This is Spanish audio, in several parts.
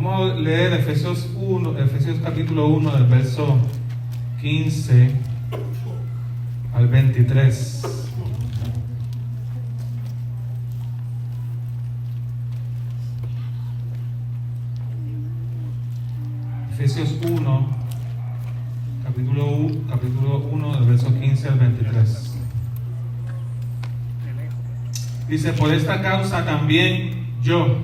Vamos a leer Efesios capítulo 1, del verso 15 al 23. Efesios 1, capítulo 1, del verso 15 al 23. Dice: por esta causa también yo,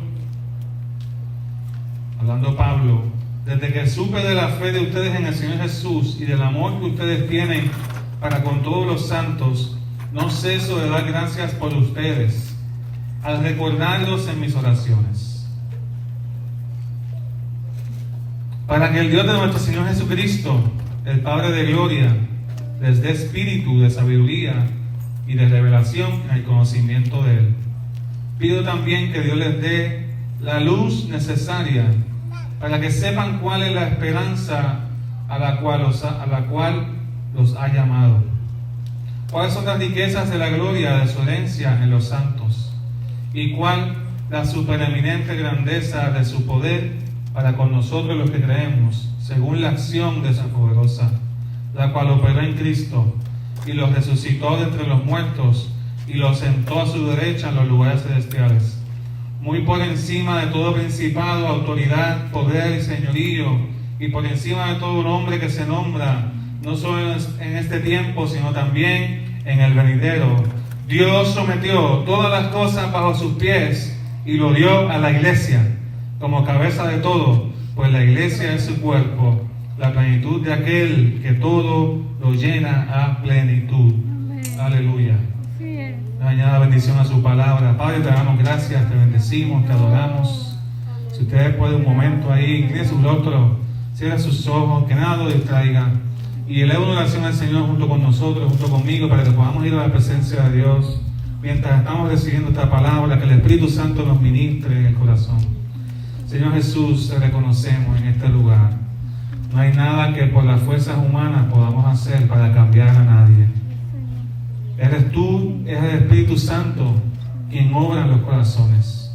hablando Pablo, desde que supe de la fe de ustedes en el Señor Jesús y del amor que ustedes tienen para con todos los santos, no ceso de dar gracias por ustedes, al recordarlos en mis oraciones, para que el Dios de nuestro Señor Jesucristo, el Padre de gloria, les dé espíritu de sabiduría y de revelación en el conocimiento de Él. Pido también que Dios les dé la luz necesaria para que sepan cuál es la esperanza a la cual los ha llamado, cuáles son las riquezas de la gloria de su herencia en los santos, y cuál la supereminente grandeza de su poder para con nosotros los que creemos, según la acción de su poderosa, la cual operó en Cristo y los resucitó de entre los muertos y los sentó a su derecha en los lugares celestiales, muy por encima de todo principado, autoridad, poder y señorío, y por encima de todo nombre que se nombra, no solo en este tiempo, sino también en el venidero. Dios sometió todas las cosas bajo sus pies y lo dio a la iglesia como cabeza de todo, pues la iglesia es su cuerpo, la plenitud de aquel que todo lo llena a plenitud. Aleluya. Añada bendición a su palabra. Padre, te damos gracias, te bendecimos, te adoramos. Si ustedes pueden un momento ahí, incline su rostro, cierra sus ojos, que nada lo distraiga, y eleva una oración al Señor junto con nosotros, junto conmigo, para que podamos ir a la presencia de Dios mientras estamos recibiendo esta palabra, que el Espíritu Santo nos ministre en el corazón. Señor Jesús, te reconocemos en este lugar. No hay nada que por las fuerzas humanas podamos hacer para cambiar a nadie. Eres tú, es el Espíritu Santo quien obra en los corazones.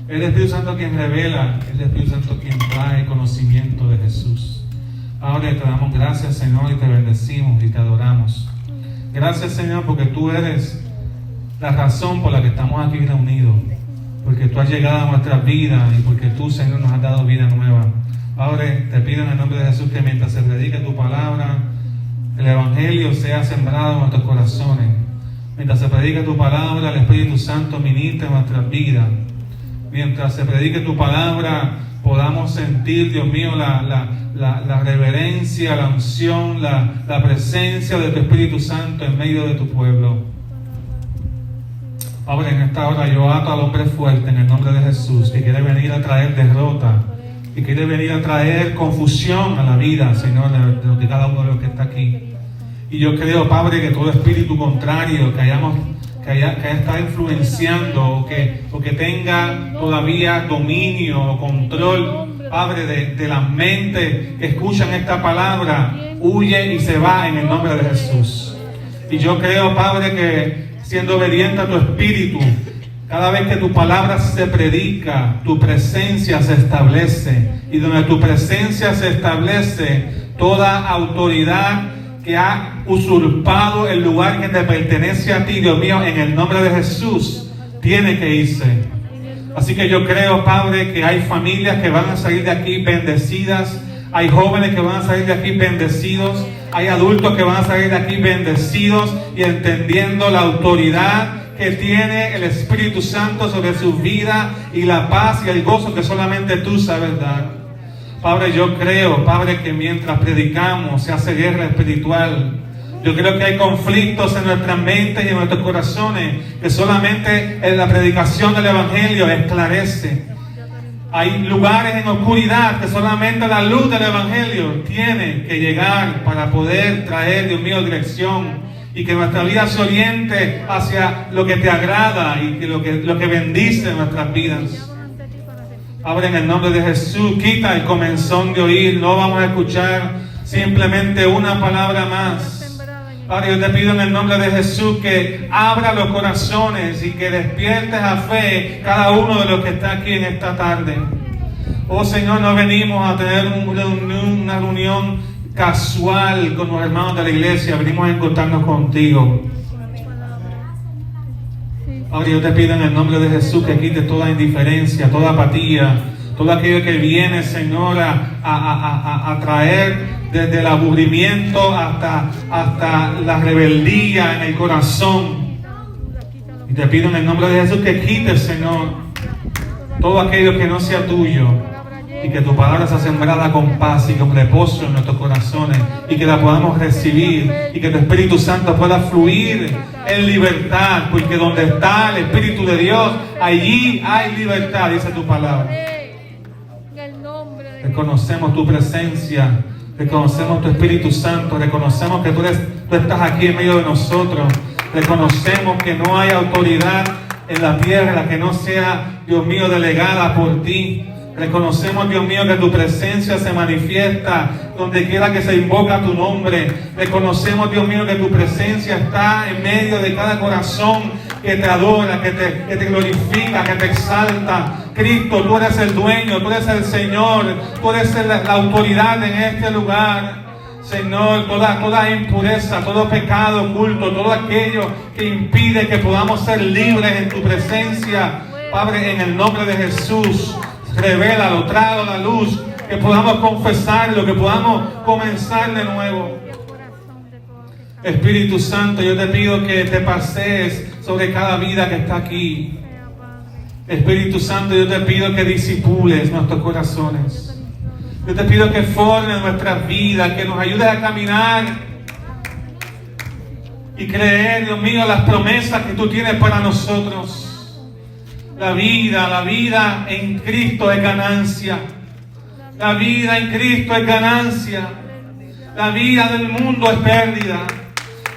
Es el Espíritu Santo quien revela, es el Espíritu Santo quien trae conocimiento de Jesús. Ahora te damos gracias, Señor, y te bendecimos y te adoramos. Gracias, Señor, porque tú eres la razón por la que estamos aquí reunidos, porque tú has llegado a nuestra vida y porque tú, Señor, nos has dado vida nueva. Ahora te pido en el nombre de Jesús que mientras se predique tu palabra, el Evangelio sea sembrado en nuestros corazones. Mientras se predique tu palabra, el Espíritu Santo ministre en nuestras vidas. Mientras se predique tu palabra, podamos sentir, Dios mío, la reverencia, la unción, la presencia de tu Espíritu Santo en medio de tu pueblo. Ahora, en esta hora yo ato al hombre fuerte en el nombre de Jesús, que quiere venir a traer derrota, que quiere venir a traer confusión a la vida, Señor, de cada uno de los que está aquí. Y yo creo, Padre, que todo espíritu contrario que haya estado influenciando o que tenga todavía dominio o control, Padre, de las mentes que escuchan esta palabra, huye y se va en el nombre de Jesús. Y yo creo, Padre, que siendo obediente a tu espíritu, cada vez que tu palabra se predica, tu presencia se establece. Y donde tu presencia se establece, toda autoridad que ha usurpado el lugar que te pertenece a ti, Dios mío, en el nombre de Jesús, tiene que irse. Así que yo creo, Padre, que hay familias que van a salir de aquí bendecidas, hay jóvenes que van a salir de aquí bendecidos, hay adultos que van a salir de aquí bendecidos y entendiendo la autoridad que tiene el Espíritu Santo sobre su vida y la paz y el gozo que solamente tú sabes dar. Padre, yo creo, Padre, que mientras predicamos se hace guerra espiritual. Yo creo que hay conflictos en nuestras mentes y en nuestros corazones que solamente en la predicación del Evangelio esclarece. Hay lugares en oscuridad que solamente la luz del Evangelio tiene que llegar para poder traer, Dios mío, dirección, y que nuestra vida se oriente hacia lo que te agrada y que lo que bendice nuestras vidas. Ahora, en el nombre de Jesús, quita el comenzón de oír. No vamos a escuchar simplemente una palabra más. Padre, yo te pido en el nombre de Jesús que abra los corazones y que despiertes a fe cada uno de los que está aquí en esta tarde. Oh Señor, no venimos a tener una reunión casual con los hermanos de la iglesia, venimos a encontrarnos contigo. Ahora yo te pido en el nombre de Jesús que quites toda indiferencia, toda apatía, todo aquello que viene, Señor, a traer desde el aburrimiento hasta la rebeldía en el corazón. Y te pido en el nombre de Jesús que quites, Señor, todo aquello que no sea tuyo, y que tu palabra sea sembrada con paz y con reposo en nuestros corazones, y que la podamos recibir, y que tu Espíritu Santo pueda fluir en libertad, porque donde está el Espíritu de Dios, allí hay libertad, dice tu palabra. Reconocemos tu presencia, reconocemos tu Espíritu Santo, reconocemos que tú estás aquí en medio de nosotros, reconocemos que no hay autoridad en la tierra que no sea, Dios mío, delegada por ti. Reconocemos, Dios mío, que tu presencia se manifiesta donde quiera que se invoca tu nombre. Reconocemos, Dios mío, que tu presencia está en medio de cada corazón que te adora, que te glorifica, que te exalta. Cristo, tú eres el dueño, tú eres el Señor, tú eres la autoridad en este lugar. Señor, toda impureza, todo pecado oculto, todo aquello que impide que podamos ser libres en tu presencia, Padre, en el nombre de Jesús, revélalo, tráelo a la luz, que podamos confesarlo, que podamos comenzar de nuevo. Espíritu Santo, yo te pido que te pasees sobre cada vida que está aquí. Espíritu Santo, yo te pido que disipules nuestros corazones. Yo te pido que formes nuestras vidas, que nos ayudes a caminar y creer, Dios mío, las promesas que tú tienes para nosotros. La vida en Cristo es ganancia. La vida en Cristo es ganancia. La vida del mundo es pérdida.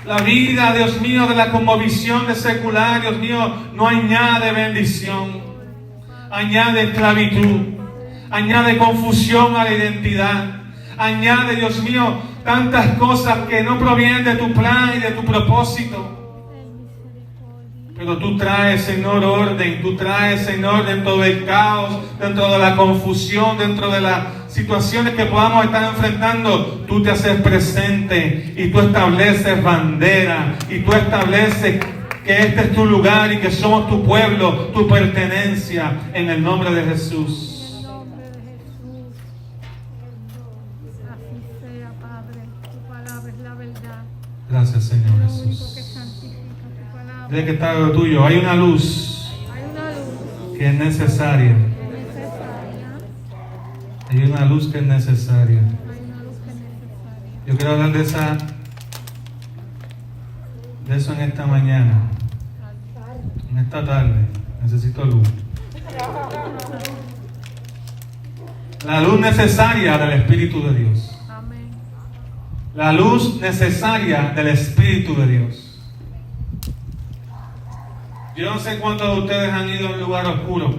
La vida, Dios mío, de la cosmovisión de secular, Dios mío, no añade bendición. Añade esclavitud. Añade confusión a la identidad. Añade, Dios mío, tantas cosas que no provienen de tu plan y de tu propósito. Pero tú traes, Señor, orden. Tú traes, Señor, dentro del caos, dentro de la confusión, dentro de las situaciones que podamos estar enfrentando, tú te haces presente y tú estableces bandera y tú estableces que este es tu lugar y que somos tu pueblo, tu pertenencia, en el nombre de Jesús. Gracias, Señor Jesús. Dile que está lo tuyo. Hay una luz que es necesaria. Hay una luz que es necesaria. Yo quiero hablar de eso en esta mañana. En esta tarde. Necesito luz. La luz necesaria del Espíritu de Dios. La luz necesaria del Espíritu de Dios. Yo no sé cuántos de ustedes han ido a un lugar oscuro.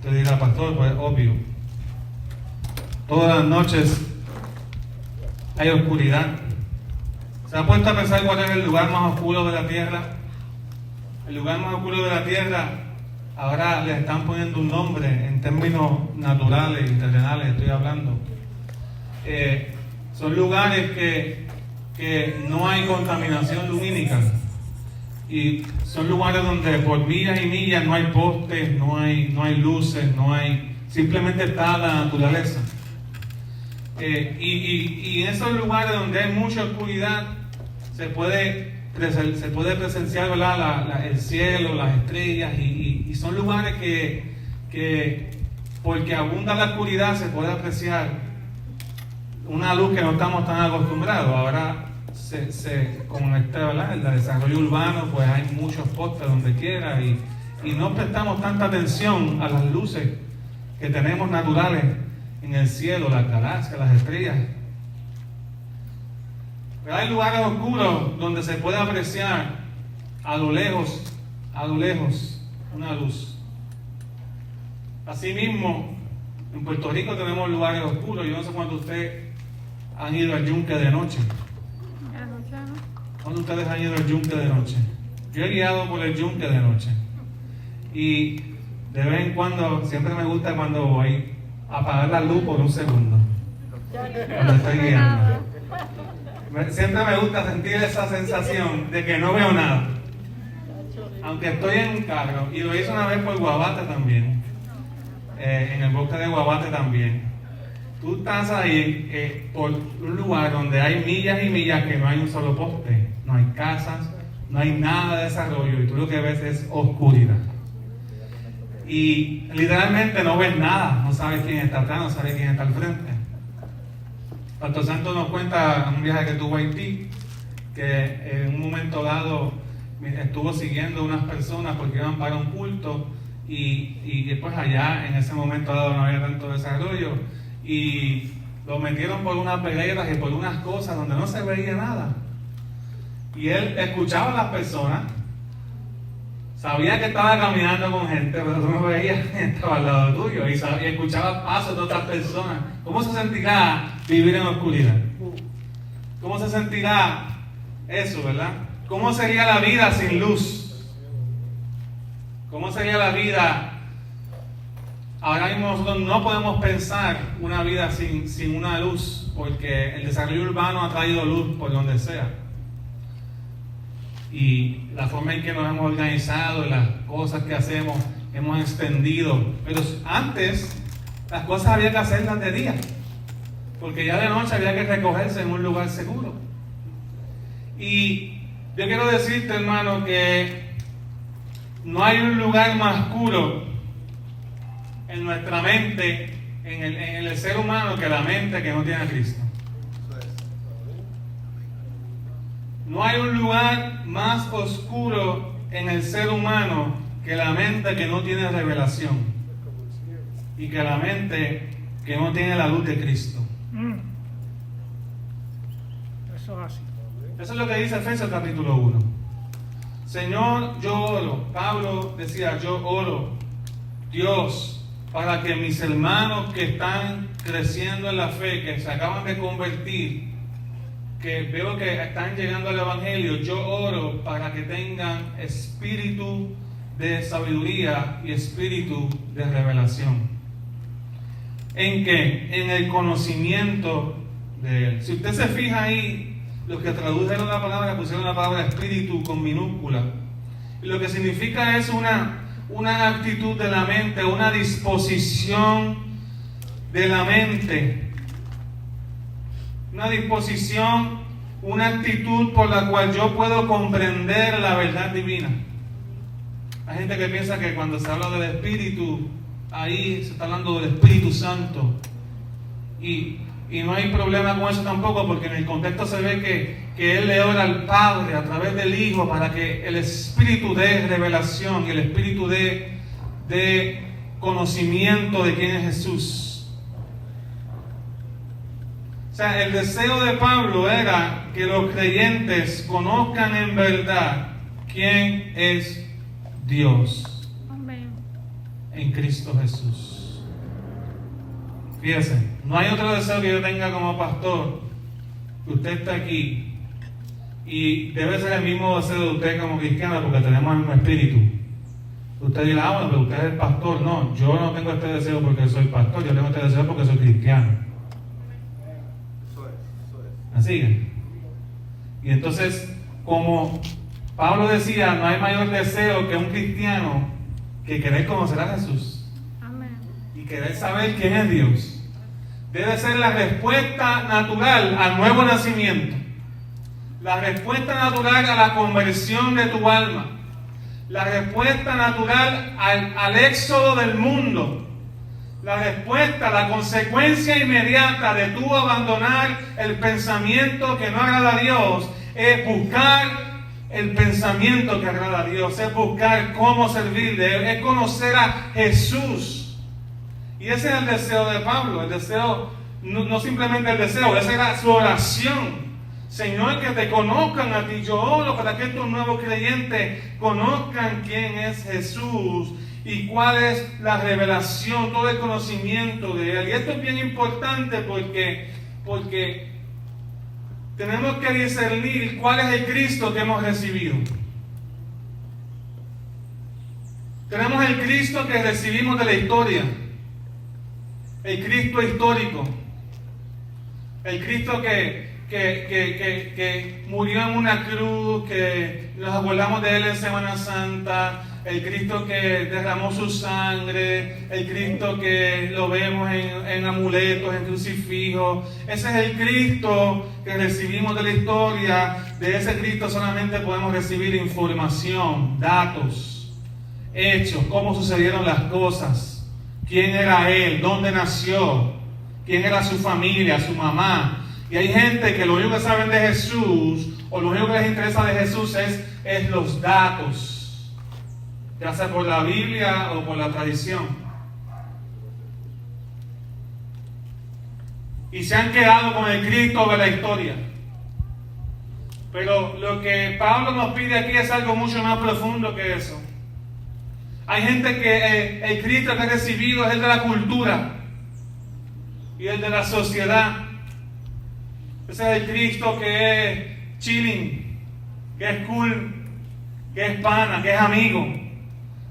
Te dirá, pastor, pues obvio. Todas las noches hay oscuridad. ¿Se ha puesto a pensar cuál es el lugar más oscuro de la tierra? El lugar más oscuro de la tierra, ahora le están poniendo un nombre en términos naturales y terrenales, estoy hablando. Son lugares que no hay contaminación lumínica. Y son lugares donde por millas y millas no hay postes, no hay luces, simplemente está la naturaleza. Y en esos lugares donde hay mucha oscuridad se puede presenciar, ¿verdad? El cielo, las estrellas, y son lugares que porque abunda la oscuridad se puede apreciar una luz que no estamos tan acostumbrados. Ahora con el desarrollo urbano, pues hay muchos postes donde quiera y no prestamos tanta atención a las luces que tenemos naturales en el cielo, las galaxias, las estrellas. Pero hay lugares oscuros donde se puede apreciar a lo lejos una luz. Asimismo, en Puerto Rico tenemos lugares oscuros. Yo no sé cuántos de ustedes han ido al yunque de noche. ¿Cuándo ustedes han ido al yunque de noche? Yo he guiado por el yunque de noche. Y de vez en cuando, siempre me gusta cuando voy a apagar la luz por un segundo, cuando estoy guiando. Siempre me gusta sentir esa sensación de que no veo nada, aunque estoy en un carro, y lo hice una vez por Guabate también, en el bosque de Guabate también. Tú estás ahí por un lugar donde hay millas y millas que no hay un solo poste, no hay casas, no hay nada de desarrollo, y tú lo que ves es oscuridad. Y literalmente no ves nada, no sabes quién está atrás, no sabes quién está al frente. Pastor Santos nos cuenta un viaje que tuvo a Haití, que en un momento dado estuvo siguiendo unas personas porque iban para un culto, y después allá en ese momento dado no había tanto desarrollo, y lo metieron por unas veredas y por unas cosas donde no se veía nada. Y él escuchaba a las personas, sabía que estaba caminando con gente, pero tú no veías quién estaba al lado tuyo, y escuchaba pasos de otras personas. ¿Cómo se sentirá vivir en oscuridad? ¿Cómo se sentirá eso, verdad? ¿Cómo sería la vida sin luz? ¿Cómo sería la vida? Ahora mismo nosotros no podemos pensar una vida sin una luz, porque el desarrollo urbano ha traído luz por donde sea. Y la forma en que nos hemos organizado y las cosas que hacemos, hemos extendido. Pero antes, las cosas había que hacerlas de día, porque ya de noche había que recogerse en un lugar seguro. Y yo quiero decirte, hermano, que no hay un lugar más oscuro en nuestra mente, en el ser humano, que la mente que no tiene a Cristo. No hay un lugar más oscuro en el ser humano que la mente que no tiene revelación y que la mente que no tiene la luz de Cristo. Eso es así. Eso es lo que dice Efesios capítulo 1. Señor, yo oro. Pablo decía, yo oro, Dios, para que mis hermanos que están creciendo en la fe, que se acaban de convertir, que veo que están llegando al Evangelio, yo oro para que tengan espíritu de sabiduría y espíritu de revelación. ¿En qué? En el conocimiento de Él. Si usted se fija ahí, los que tradujeron la palabra pusieron la palabra espíritu con minúscula. Y lo que significa es una actitud de la mente, una disposición de la mente. Una disposición, una actitud por la cual yo puedo comprender la verdad divina. Hay gente que piensa que cuando se habla del Espíritu, ahí se está hablando del Espíritu Santo. Y no hay problema con eso tampoco, porque en el contexto se ve que Él le ora al Padre a través del Hijo para que el Espíritu dé revelación y el Espíritu dé conocimiento de quién es Jesús. O sea, el deseo de Pablo era que los creyentes conozcan en verdad quién es Dios. Amén. En Cristo Jesús. Fíjense, no hay otro deseo que yo tenga como pastor, que usted está aquí, y debe ser el mismo deseo de usted como cristiano, porque tenemos el mismo espíritu. Usted dirá, bueno, pero usted es el pastor. No, yo no tengo este deseo porque soy pastor, yo tengo este deseo porque soy cristiano. Así. Y entonces, como Pablo decía, no hay mayor deseo que un cristiano que querer conocer a Jesús. Amén. Y querer saber quién es Dios. Debe ser la respuesta natural al nuevo nacimiento. La respuesta natural a la conversión de tu alma. La respuesta natural al éxodo del mundo. La respuesta, la consecuencia inmediata de tú abandonar el pensamiento que no agrada a Dios es buscar el pensamiento que agrada a Dios, es buscar cómo servirle, es conocer a Jesús. Y ese es el deseo de Pablo, el deseo, no simplemente el deseo, esa era su oración. Señor, que te conozcan a ti. Yo oro para que estos nuevos creyentes conozcan quién es Jesús y cuál es la revelación, todo el conocimiento de Él. Y esto es bien importante porque tenemos que discernir cuál es el Cristo que hemos recibido. Tenemos el Cristo que recibimos de la historia, el Cristo histórico, el Cristo que murió en una cruz, que nos acordamos de Él en Semana Santa, el Cristo que derramó su sangre, el Cristo que lo vemos en amuletos, en crucifijos. Ese es el Cristo que recibimos de la historia. De ese Cristo solamente podemos recibir información, datos, hechos, cómo sucedieron las cosas, quién era Él, dónde nació, quién era su familia, su mamá. Y hay gente que lo único que saben de Jesús, o lo único que les interesa de Jesús es los datos, ya sea por la Biblia o por la tradición. Y se han quedado con el Cristo de la historia. Pero lo que Pablo nos pide aquí es algo mucho más profundo que eso. Hay gente que el Cristo que ha recibido es el de la cultura y el de la sociedad. Ese es el Cristo que es chilling, que es cool, que es pana, que es amigo.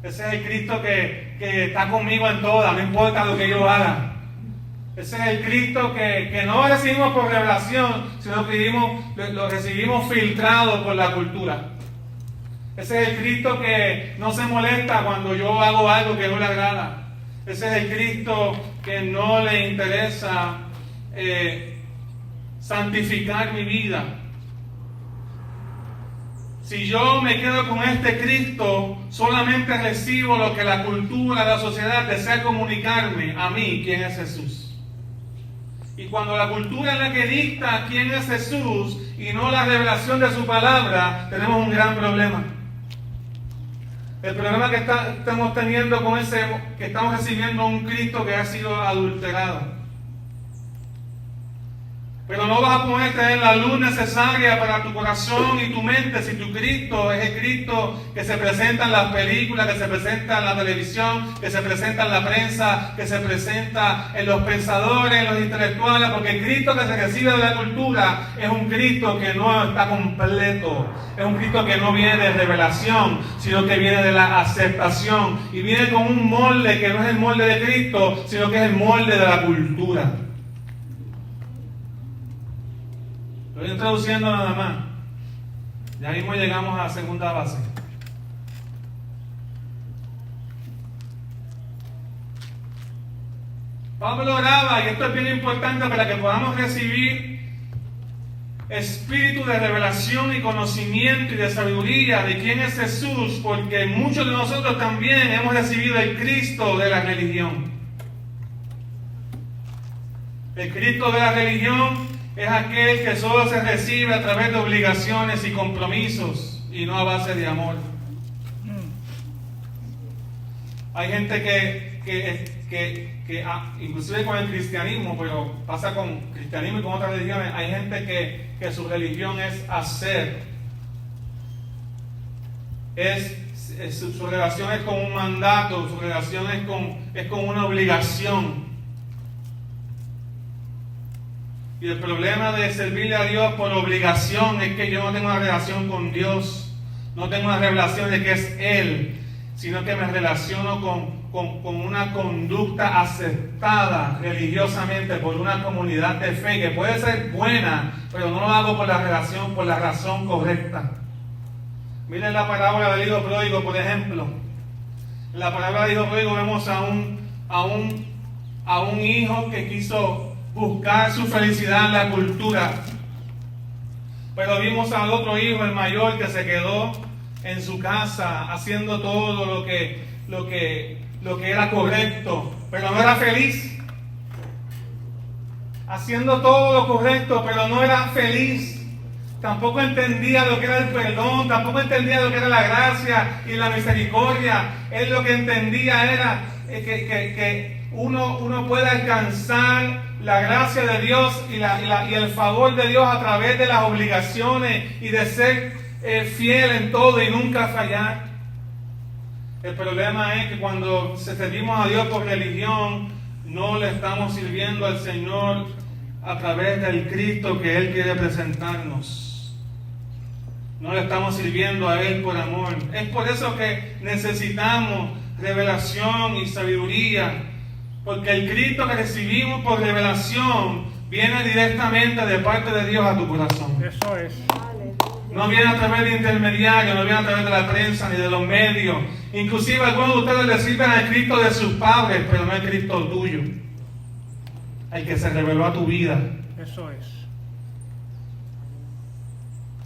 Ese es el Cristo que está conmigo en todas, no importa lo que yo haga. Ese es el Cristo que no recibimos por revelación, sino que lo recibimos filtrado por la cultura. Ese es el Cristo que no se molesta cuando yo hago algo que no le agrada. Ese es el Cristo que no le interesa santificar mi vida. Si yo me quedo con este Cristo, solamente recibo lo que la cultura, la sociedad desea comunicarme a mí, quién es Jesús. Y cuando la cultura es la que dicta quién es Jesús y no la revelación de su palabra, tenemos un gran problema. El problema que estamos teniendo con que estamos recibiendo un Cristo que ha sido adulterado. Pero no vas a poder tener la luz necesaria para tu corazón y tu mente si tu Cristo es el Cristo que se presenta en las películas, que se presenta en la televisión, que se presenta en la prensa, que se presenta en los pensadores, en los intelectuales, porque el Cristo que se recibe de la cultura es un Cristo que no está completo, es un Cristo que no viene de revelación, sino que viene de la aceptación y viene con un molde que no es el molde de Cristo, sino que es el molde de la cultura. Estoy introduciendo nada más. Ya mismo llegamos a la segunda base. Pablo oraba, y esto es bien importante para que podamos recibir espíritu de revelación y conocimiento y de sabiduría de quién es Jesús, porque muchos de nosotros también hemos recibido el Cristo de la religión. El Cristo de la religión es aquel que solo se recibe a través de obligaciones y compromisos y no a base de amor. Hay gente que inclusive con el cristianismo, pero pasa con cristianismo y con otras religiones, hay gente que su religión es hacer. Su relación es con un mandato, su relación es con una obligación. Y el problema de servirle a Dios por obligación es que yo no tengo una relación con Dios, no tengo una revelación de que es Él, sino que me relaciono con una conducta aceptada religiosamente por una comunidad de fe que puede ser buena, pero no lo hago por la razón correcta. Miren la parábola del hijo pródigo, por ejemplo. En la parábola del hijo pródigo vemos a un hijo que quiso buscar su felicidad en la cultura, pero vimos al otro hijo, el mayor, que se quedó en su casa haciendo todo lo que era correcto, pero no era feliz. Haciendo todo lo correcto, pero no era feliz. Tampoco entendía lo que era el perdón, tampoco entendía lo que era la gracia y la misericordia. Él lo que entendía era que uno puede alcanzar la gracia de Dios y el favor de Dios a través de las obligaciones y de ser fiel en todo y nunca fallar. El problema es que cuando servimos a Dios por religión, no le estamos sirviendo al Señor a través del Cristo que Él quiere presentarnos. No le estamos sirviendo a Él por amor. Es por eso que necesitamos revelación y sabiduría. Porque el Cristo que recibimos por revelación viene directamente de parte de Dios a tu corazón. Eso es. No viene a través de intermediarios, no viene a través de la prensa ni de los medios. Inclusive algunos de ustedes le sirven al Cristo de sus padres, pero no al Cristo tuyo. El que se reveló a tu vida. Eso es.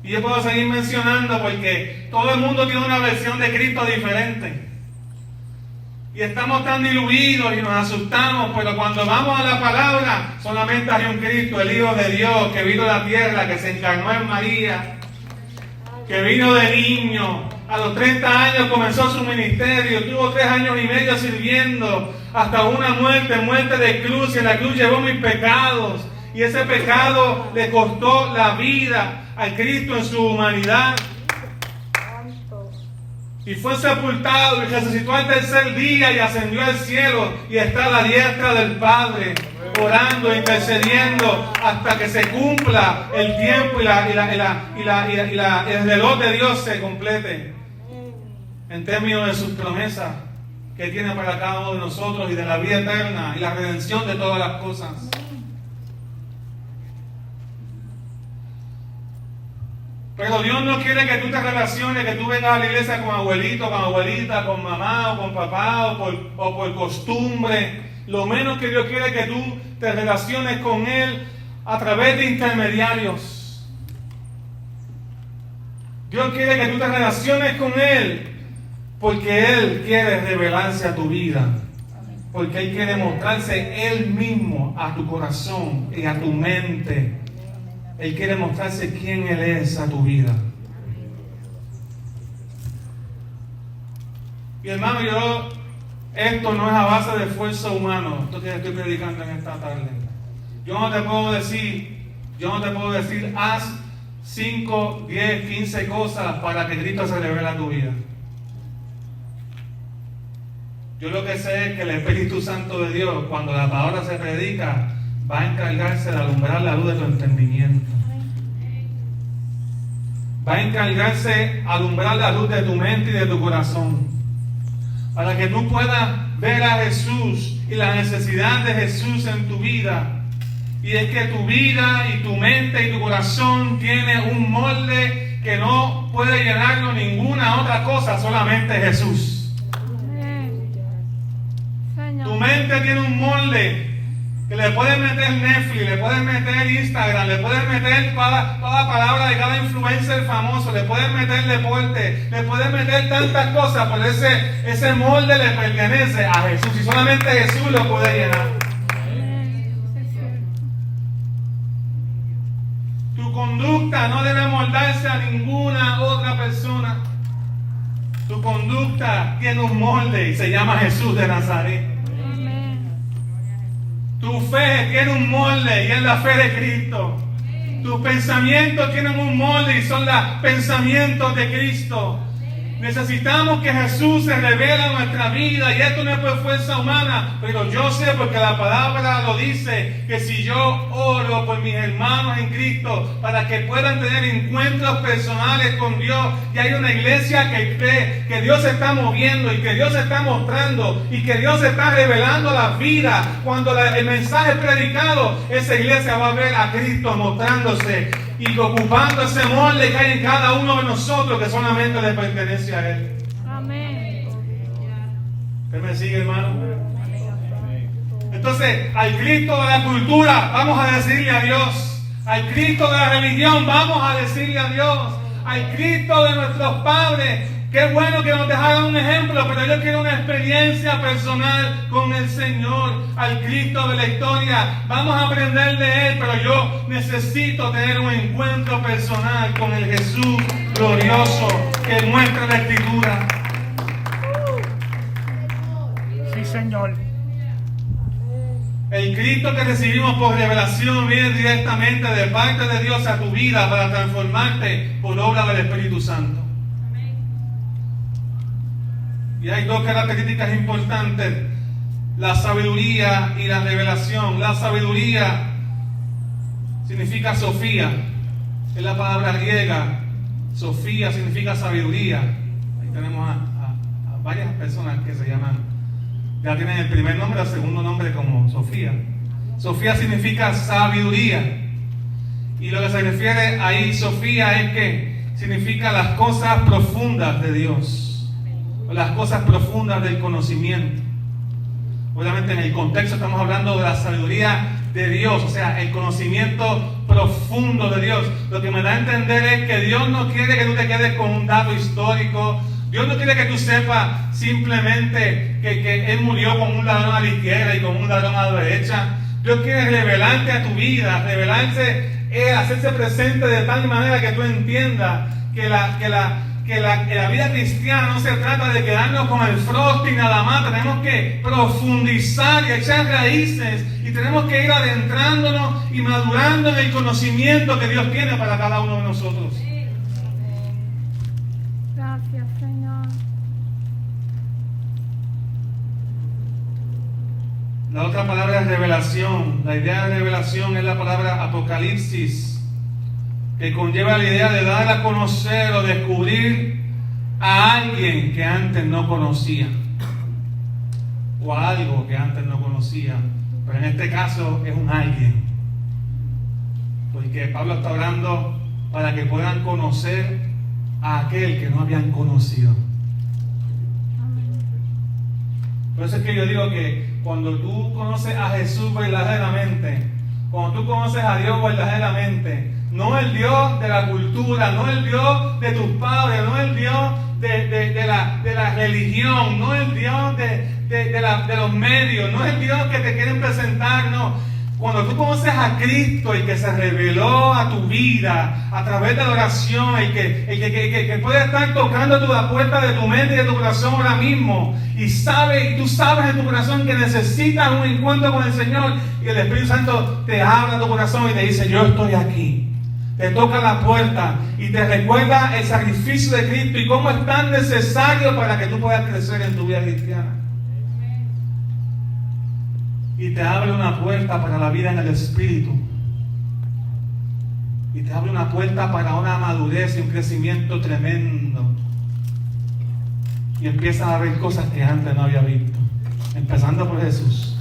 Y yo puedo seguir mencionando porque todo el mundo tiene una versión de Cristo diferente. Y estamos tan diluidos y nos asustamos, pero cuando vamos a la palabra, solamente hay un Cristo, el Hijo de Dios, que vino a la tierra, que se encarnó en María, que vino de niño, a los 30 años comenzó su ministerio, tuvo 3 años y medio sirviendo, hasta una muerte de cruz, y en la cruz llevó mis pecados, y ese pecado le costó la vida al Cristo en su humanidad. Y fue sepultado y resucitó al tercer día y ascendió al cielo y está a la diestra del Padre, orando, intercediendo hasta que se cumpla el tiempo y el reloj de Dios se complete en términos de sus promesas que tiene para cada uno de nosotros y de la vida eterna y la redención de todas las cosas. Pero Dios no quiere que tú te relaciones, que tú vengas a la iglesia con abuelito, con abuelita, con mamá o con papá o por costumbre. Lo menos que Dios quiere es que tú te relaciones con Él a través de intermediarios. Dios quiere que tú te relaciones con Él porque Él quiere revelarse a tu vida. Porque Él quiere mostrarse Él mismo a tu corazón y a tu mente. Él quiere mostrarse quién Él es a tu vida. Y hermano, esto no es a base de esfuerzo humano, esto que estoy predicando en esta tarde. Yo no te puedo decir, haz 5, 10, 15 cosas para que Cristo se revele a tu vida. Yo lo que sé es que el Espíritu Santo de Dios, cuando la palabra se predica, va a encargarse de alumbrar la luz de tu entendimiento. Va a encargarse de alumbrar la luz de tu mente y de tu corazón. Para que tú puedas ver a Jesús y la necesidad de Jesús en tu vida. Y es que tu vida y tu mente y tu corazón tiene un molde que no puede llenarlo ninguna otra cosa, solamente Jesús. Tu mente tiene un molde que le puedes meter Netflix, le puedes meter Instagram, le puedes meter toda palabra de cada influencer famoso, le puedes meter deporte, le puedes meter tantas cosas, pero ese molde le pertenece a Jesús y solamente Jesús lo puede llenar. Tu conducta no debe moldarse a ninguna otra persona. Tu conducta tiene un molde y se llama Jesús de Nazaret. Tu fe tiene un molde y es la fe de Cristo. Tus pensamientos tienen un molde y son los pensamientos de Cristo. Necesitamos que Jesús se revele en nuestra vida y esto no es por fuerza humana, pero yo sé porque la palabra lo dice, que si yo oro por mis hermanos en Cristo para que puedan tener encuentros personales con Dios, y hay una iglesia que cree que Dios se está moviendo y que Dios se está mostrando y que Dios se está revelando la vida, cuando el mensaje es predicado, esa iglesia va a ver a Cristo mostrándose y ocupando ese molde que hay en cada uno de nosotros que solamente le pertenece a Él. Amén. ¿Usted me sigue, hermano? Entonces, al Cristo de la cultura vamos a decirle a Dios. Al Cristo de la religión vamos a decirle a Dios. Al Cristo de nuestros padres. Qué bueno que nos dejaron un ejemplo, pero yo quiero una experiencia personal con el Señor, al Cristo de la historia. Vamos a aprender de Él, pero yo necesito tener un encuentro personal con el Jesús glorioso que muestra la Escritura. Sí, Señor. El Cristo que recibimos por revelación viene directamente de parte de Dios a tu vida para transformarte por obra del Espíritu Santo. Y hay dos características importantes: la sabiduría y la revelación. La sabiduría significa Sofía, es la palabra griega Sofía significa sabiduría. Ahí tenemos a varias personas que se llaman, ya tienen el primer nombre, el segundo nombre como Sofía. Sofía significa sabiduría. Y lo que se refiere ahí, Sofía, es que significa las cosas profundas de Dios, o las cosas profundas del conocimiento. Obviamente en el contexto estamos hablando de la sabiduría de Dios, o sea, el conocimiento profundo de Dios. Lo que me da a entender es que Dios no quiere que tú te quedes con un dato histórico. Dios no quiere que tú sepas simplemente que Él murió con un ladrón a la izquierda y con un ladrón a la derecha. Dios quiere revelarte a tu vida, revelarse, hacerse presente de tal manera que tú entiendas que la vida cristiana no se trata de quedarnos con el frosting nada más. Tenemos que profundizar y echar raíces, y tenemos que ir adentrándonos y madurando en el conocimiento que Dios tiene para cada uno de nosotros. Gracias, Señor. La otra palabra es revelación. La idea de revelación es la palabra apocalipsis, que conlleva la idea de dar a conocer o descubrir a alguien que antes no conocía, o a algo que antes no conocía. Pero en este caso es un alguien, porque Pablo está orando para que puedan conocer a aquel que no habían conocido. Por eso es que yo digo que cuando tú conoces a Jesús verdaderamente, cuando tú conoces a Dios verdaderamente, no el Dios de la cultura, no el Dios de tus padres, no el Dios de la religión, no el Dios de los medios, no el Dios que te quieren presentar, no. Cuando tú conoces a Cristo, el que se reveló a tu vida a través de la oración, el que puede estar tocando la puerta de tu mente y de tu corazón ahora mismo, y tú sabes en tu corazón que necesitas un encuentro con el Señor, y el Espíritu Santo te abre tu corazón y te dice: yo estoy aquí. Te toca la puerta y te recuerda el sacrificio de Cristo y cómo es tan necesario para que tú puedas crecer en tu vida cristiana. Y te abre una puerta para la vida en el Espíritu. Y te abre una puerta para una madurez y un crecimiento tremendo. Y empiezas a ver cosas que antes no había visto. Empezando por Jesús.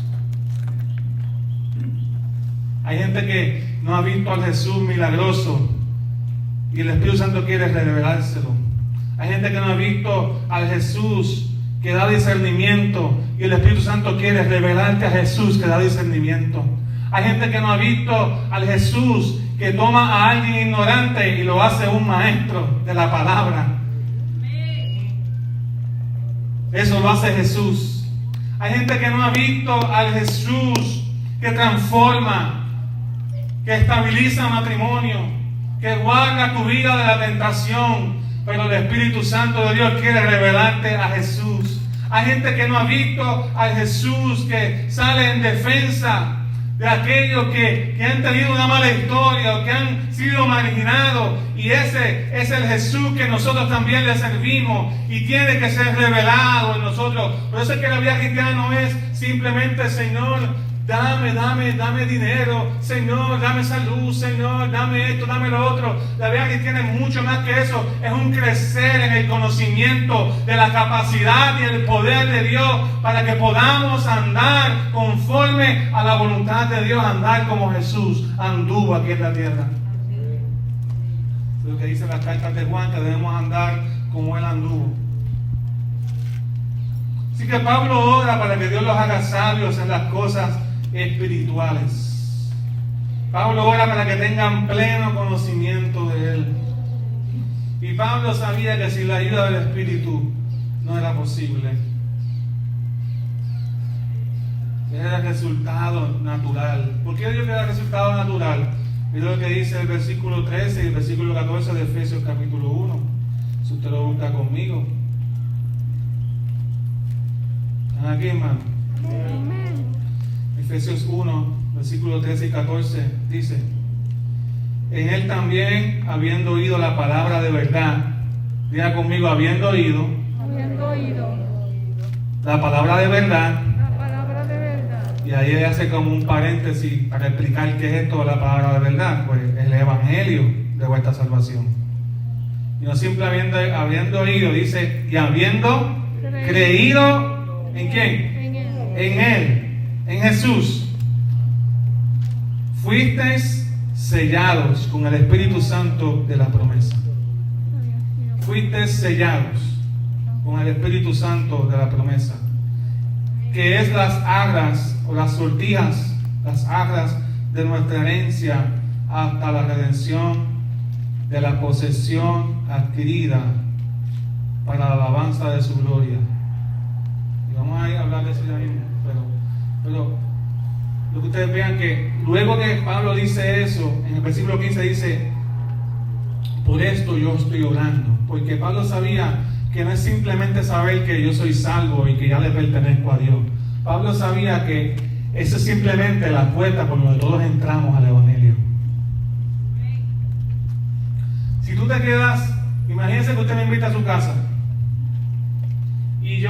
Hay gente que no ha visto al Jesús milagroso y el Espíritu Santo quiere revelárselo. Hay gente que no ha visto al Jesús que da discernimiento y el Espíritu Santo quiere revelarte a Jesús que da discernimiento. Hay gente que no ha visto al Jesús que toma a alguien ignorante y lo hace un maestro de la palabra. Eso lo hace Jesús. Hay gente que no ha visto al Jesús que transforma, que estabiliza el matrimonio, que guarda tu vida de la tentación, pero el Espíritu Santo de Dios quiere revelarte a Jesús. Hay gente que no ha visto al Jesús que sale en defensa de aquellos que han tenido una mala historia o que han sido marginados, y ese es el Jesús que nosotros también le servimos y tiene que ser revelado en nosotros. Por eso es que la vida cristiana no es simplemente: Señor, dame dinero, Señor, dame salud, Señor, dame esto, dame lo otro. La vida cristiana es mucho más que eso. Es un crecer en el conocimiento de la capacidad y el poder de Dios para que podamos andar conforme a la voluntad de Dios, andar como Jesús anduvo aquí en la tierra. Es lo que dice las cartas de Juan, que debemos andar como Él anduvo. Así que Pablo ora para que Dios los haga sabios en las cosas espirituales. Pablo ora para que tengan pleno conocimiento de Él. Y Pablo sabía que sin la ayuda del Espíritu no era posible. Era el resultado natural. ¿Por qué digo que era el resultado natural? Mira lo que dice el versículo 13 y el versículo 14 de Efesios capítulo 1. Si usted lo busca conmigo. ¿Están aquí, hermano? Amén. Efesios 1, versículos 13 y 14 dice: en Él también, habiendo oído la palabra de verdad, diga conmigo, habiendo oído la palabra de verdad. Y ahí hace como un paréntesis para explicar qué es esto de la palabra de verdad. Pues el evangelio de vuestra salvación. Y no simplemente habiendo oído, dice, y habiendo creído, ¿en quién? En Él, en Jesús. Fuisteis sellados con el Espíritu Santo de la promesa. Fuisteis sellados con el Espíritu Santo de la promesa, que es las arras o las sortijas, las arras de nuestra herencia hasta la redención de la posesión adquirida para la alabanza de su gloria. Y vamos a ir a hablar de eso ya mismo, pero lo que ustedes vean que luego que Pablo dice eso, en el versículo 15 dice, por esto yo estoy orando, porque Pablo sabía que no es simplemente saber que yo soy salvo y que ya le pertenezco a Dios. Pablo sabía que eso es simplemente la puerta por donde todos entramos al Evangelio. Si tú te quedas, imagínense que usted me invita a su casa y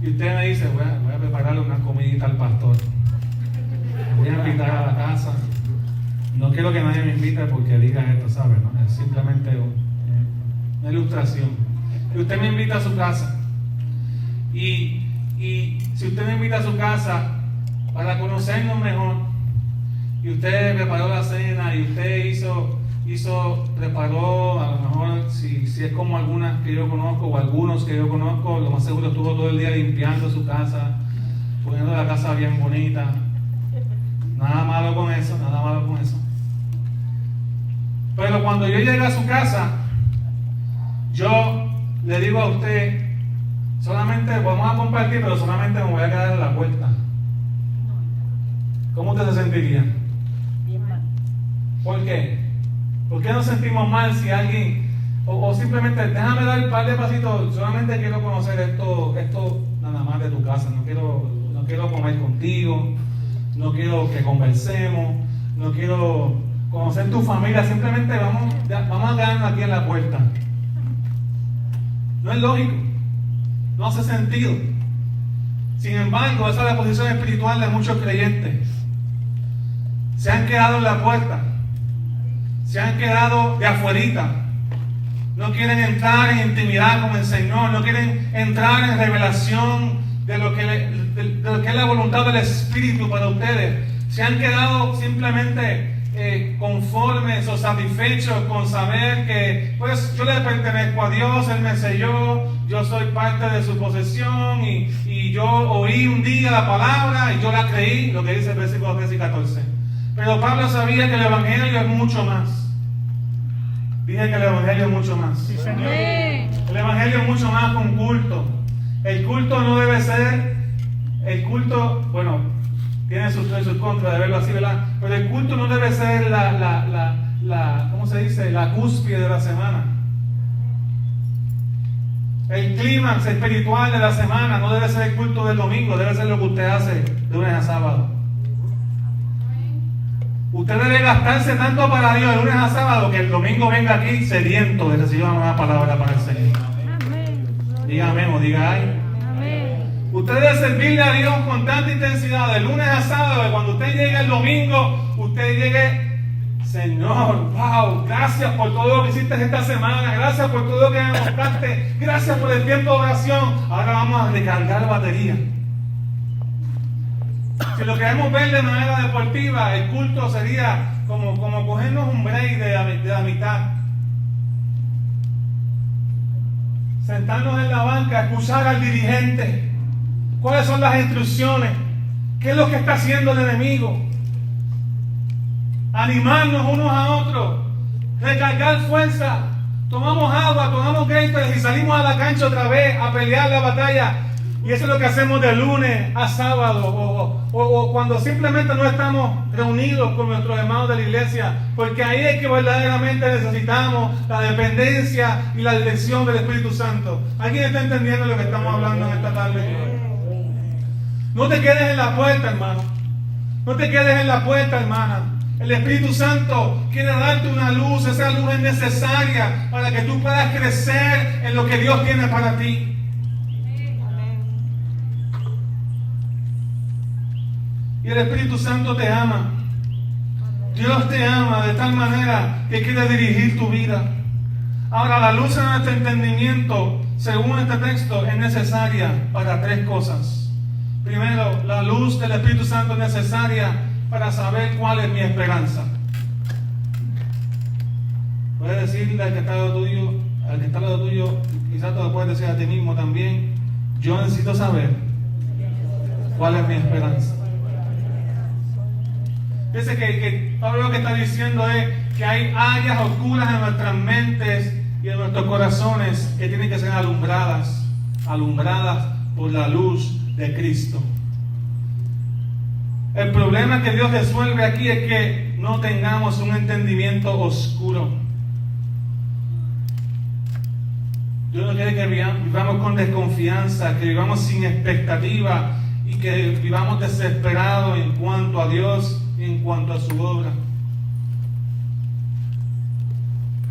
usted me dice, voy a prepararle una comidita al pastor, voy a invitar a la casa, no quiero que nadie me invite porque diga esto, ¿sabes? ¿No? Es simplemente una ilustración. Y usted me invita a su casa y si usted me invita a su casa para conocernos mejor y usted preparó la cena y usted preparó, a lo mejor si es como algunas que yo conozco o algunos que yo conozco, lo más seguro estuvo todo el día limpiando su casa, poniendo la casa bien bonita. Nada malo con eso, nada malo con eso. Pero cuando yo llegue a su casa, yo le digo a usted, solamente vamos a compartir, pero solamente me voy a quedar en la puerta. ¿Cómo usted se sentiría? Bien mal. ¿Por qué? ¿Por qué nos sentimos mal si alguien, o simplemente déjame dar un par de pasitos, solamente quiero conocer esto nada más de tu casa, no quiero comer contigo, no quiero que conversemos, no quiero conocer tu familia, simplemente vamos a quedarnos aquí en la puerta? No es lógico, no hace sentido. Sin embargo, esa es la posición espiritual de muchos creyentes. Se han quedado en la puerta, se han quedado de afuerita. No quieren entrar en intimidad con el Señor, no quieren entrar en revelación de lo que es la voluntad del Espíritu para ustedes. Se han quedado simplemente conformes o satisfechos con saber que pues yo le pertenezco a Dios, Él me selló, yo soy parte de su posesión y yo oí un día la palabra y yo la creí, lo que dice el versículo 13 y 14. Pero Pablo sabía que el Evangelio es mucho más. Dije que el Evangelio es mucho más. Sí, Señor. El Evangelio es mucho más que un culto. El culto no debe ser, bueno, tiene sus pros y sus contras de verlo así, ¿verdad? Pero el culto no debe ser ¿cómo se dice? La cúspide de la semana. El clímax espiritual de la semana no debe ser el culto del domingo, debe ser lo que usted hace de lunes a sábado. Usted debe gastarse tanto para Dios de lunes a sábado que el domingo venga aquí sediento de recibir una nueva palabra para el Señor. Amén. Diga amén o diga ay. Amén. Usted debe servirle a Dios con tanta intensidad de lunes a sábado que cuando usted llegue el domingo, usted llegue, Señor, wow, gracias por todo lo que hiciste esta semana, gracias por todo lo que me mostraste, gracias por el tiempo de oración. Ahora vamos a recargar la batería. Si lo queremos ver de manera deportiva, el culto sería como cogernos un break de la mitad. Sentarnos en la banca, escuchar al dirigente. ¿Cuáles son las instrucciones? ¿Qué es lo que está haciendo el enemigo? Animarnos unos a otros. Recargar fuerza. Tomamos agua, tomamos Gatorade y salimos a la cancha otra vez a pelear la batalla. Y eso es lo que hacemos de lunes a sábado o cuando simplemente no estamos reunidos con nuestros hermanos de la iglesia, porque ahí es que verdaderamente necesitamos la dependencia y la dirección del Espíritu Santo. ¿Alguien está entendiendo lo que estamos hablando en esta tarde? No te quedes en la puerta, hermano. No te quedes en la puerta, hermana. El Espíritu Santo quiere darte una luz. Esa luz es necesaria para que tú puedas crecer en lo que Dios tiene para ti. Y el Espíritu Santo te ama. Dios te ama de tal manera que quiere dirigir tu vida. Ahora, la luz en nuestro entendimiento, según este texto, es necesaria para tres cosas. Primero, la luz del Espíritu Santo es necesaria para saber cuál es mi esperanza. Puedes decirle al que está al lado tuyo, quizás te lo puedes decir a ti mismo también: yo necesito saber cuál es mi esperanza. Dice que Pablo lo que está diciendo es que hay áreas oscuras en nuestras mentes y en nuestros corazones que tienen que ser alumbradas por la luz de Cristo. El problema que Dios resuelve aquí es que no tengamos un entendimiento oscuro. Dios no quiere que vivamos con desconfianza, que vivamos sin expectativa y que vivamos desesperados en cuanto a Dios y en cuanto a su obra.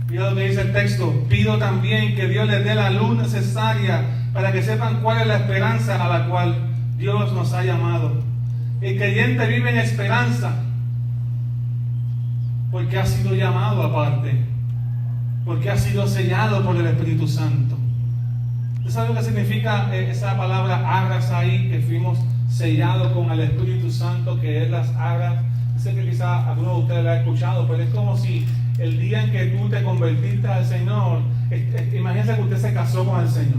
Mira lo que dice el texto: pido también que Dios les dé la luz necesaria para que sepan cuál es la esperanza a la cual Dios nos ha llamado. El creyente vive en esperanza porque ha sido llamado aparte, porque ha sido sellado por el Espíritu Santo. ¿Usted sabe lo que significa esa palabra arras ahí? Que fuimos sellados con el Espíritu Santo, que es las arras. Sé que quizás algunos de ustedes lo han escuchado, pero es como si el día en que tú te convertiste al Señor, imagínense que usted se casó con el Señor.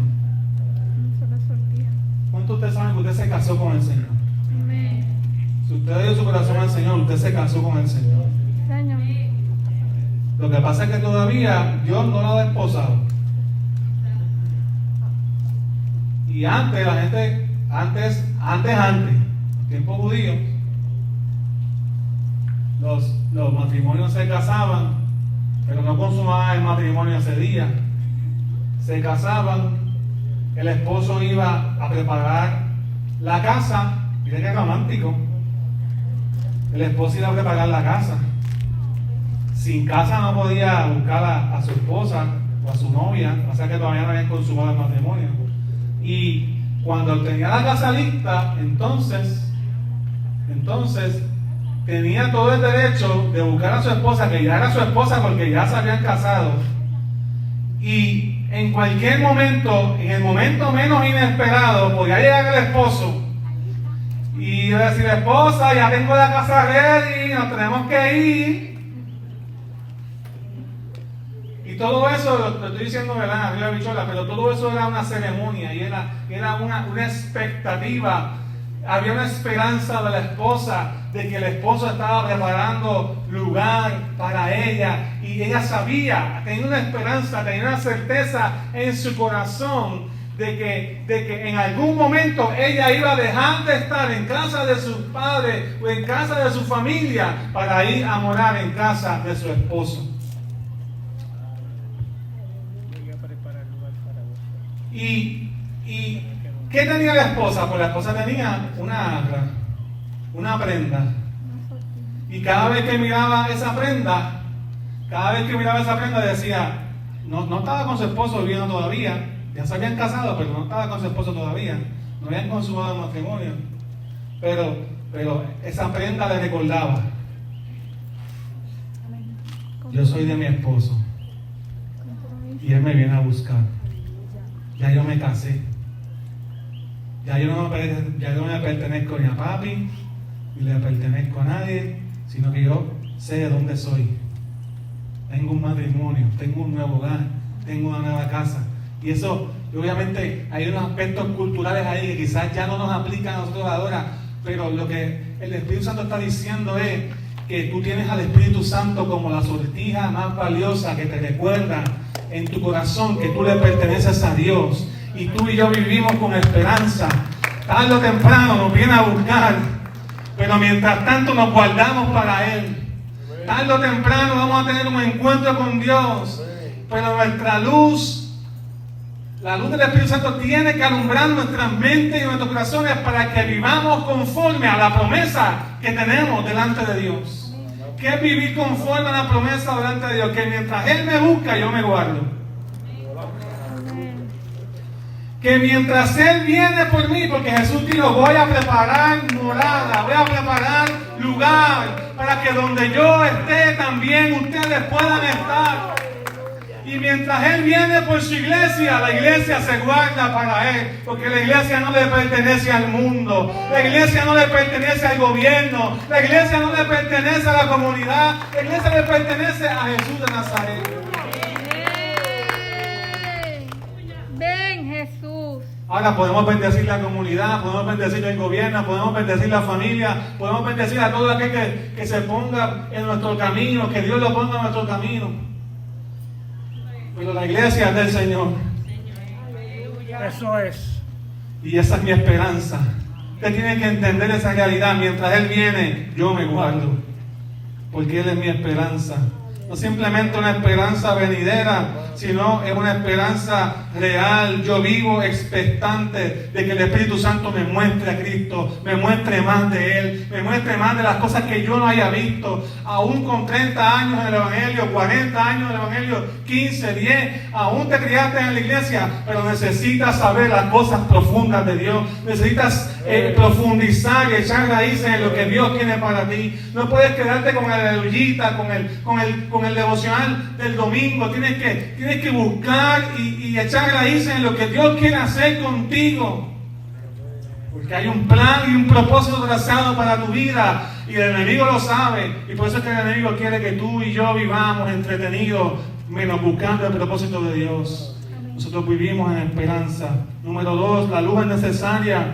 ¿Cuántos de ustedes saben que usted se casó con el Señor? Amén. Si usted dio su corazón al Señor, usted se casó con el Señor. Señor. Lo que pasa es que todavía Dios no lo ha desposado. Y antes, la gente, antes, tiempo judío, los matrimonios se casaban, pero no consumaban el matrimonio ese día. Se casaban, el esposo iba a preparar la casa. Miren qué romántico. El esposo iba a preparar la casa. Sin casa no podía buscar a su esposa o a su novia, o sea que todavía no habían consumado el matrimonio. Y cuando tenía la casa lista, entonces tenía todo el derecho de buscar a su esposa, que ya era su esposa porque ya se habían casado. Y en cualquier momento, en el momento menos inesperado, podía llegar el esposo y decir: esposa, ya tengo la casa ready, nos tenemos que ir. Y todo eso, lo estoy diciendo, ¿verdad?, arriba de bichola, pero todo eso era una ceremonia y era una expectativa. Había una esperanza de la esposa, de que el esposo estaba preparando lugar para ella, y ella sabía, tenía una esperanza, tenía una certeza en su corazón de que en algún momento ella iba a dejar de estar en casa de sus padres o en casa de su familia para ir a morar en casa de su esposo. ¿Y qué tenía la esposa? Pues la esposa tenía una prenda. Y cada vez que miraba esa prenda decía, no estaba con su esposo viviendo todavía, ya se habían casado, pero no estaba con su esposo todavía, no habían consumado el matrimonio. Pero esa prenda le recordaba: yo soy de mi esposo y él me viene a buscar. Ya yo me casé. Ya yo no me pertenezco ni a papi, ni le pertenezco a nadie, sino que yo sé de dónde soy. Tengo un matrimonio, tengo un nuevo hogar, tengo una nueva casa. Y eso, obviamente, hay unos aspectos culturales ahí que quizás ya no nos aplican a nosotros ahora, pero lo que el Espíritu Santo está diciendo es que tú tienes al Espíritu Santo como la sortija más valiosa que te recuerda en tu corazón que tú le perteneces a Dios. Y tú y yo vivimos con esperanza. Tarde o temprano nos viene a buscar, pero mientras tanto nos guardamos para Él. Tarde o temprano vamos a tener un encuentro con Dios, pero nuestra luz, la luz del Espíritu Santo, tiene que alumbrar nuestras mentes y nuestros corazones para que vivamos conforme a la promesa que tenemos delante de Dios. ¿Qué es vivir conforme a la promesa delante de Dios? Que mientras Él me busca, yo me guardo. Que mientras Él viene por mí, porque Jesús dijo: voy a preparar morada, voy a preparar lugar para que donde yo esté también ustedes puedan estar. Y Y mientras Él viene por su iglesia, la iglesia se guarda para Él. Porque la iglesia no le pertenece al mundo. La iglesia no le pertenece al gobierno. La iglesia no le pertenece a la comunidad. La iglesia le pertenece a Jesús de Nazaret. Ven, Jesús. Ahora podemos bendecir la comunidad, podemos bendecir el gobierno, podemos bendecir la familia, podemos bendecir a todo aquel que se ponga en nuestro camino, que Dios lo ponga en nuestro camino. Pero la iglesia es del Señor. Eso es. Y esa es mi esperanza. Usted tiene que entender esa realidad. Mientras Él viene, yo me guardo. Porque Él es mi esperanza. No simplemente una esperanza venidera, sino es una esperanza real. Yo vivo expectante de que el Espíritu Santo me muestre a Cristo, me muestre más de Él, me muestre más de las cosas que yo no haya visto. Aún con 30 años en el Evangelio, 40 años en el Evangelio, 15, 10, aún te criaste en la iglesia, pero necesitas saber las cosas profundas de Dios. Necesitas profundizar y echar raíces en lo que Dios tiene para ti. No puedes quedarte con la aleluya, con el devocional del domingo. Tienes que buscar y echar raíces en lo que Dios quiere hacer contigo. Porque hay un plan y un propósito trazado para tu vida. Y el enemigo lo sabe. Y por eso es que el enemigo quiere que tú y yo vivamos entretenidos, menos buscando el propósito de Dios. Nosotros vivimos en esperanza. Número 2, la luz es necesaria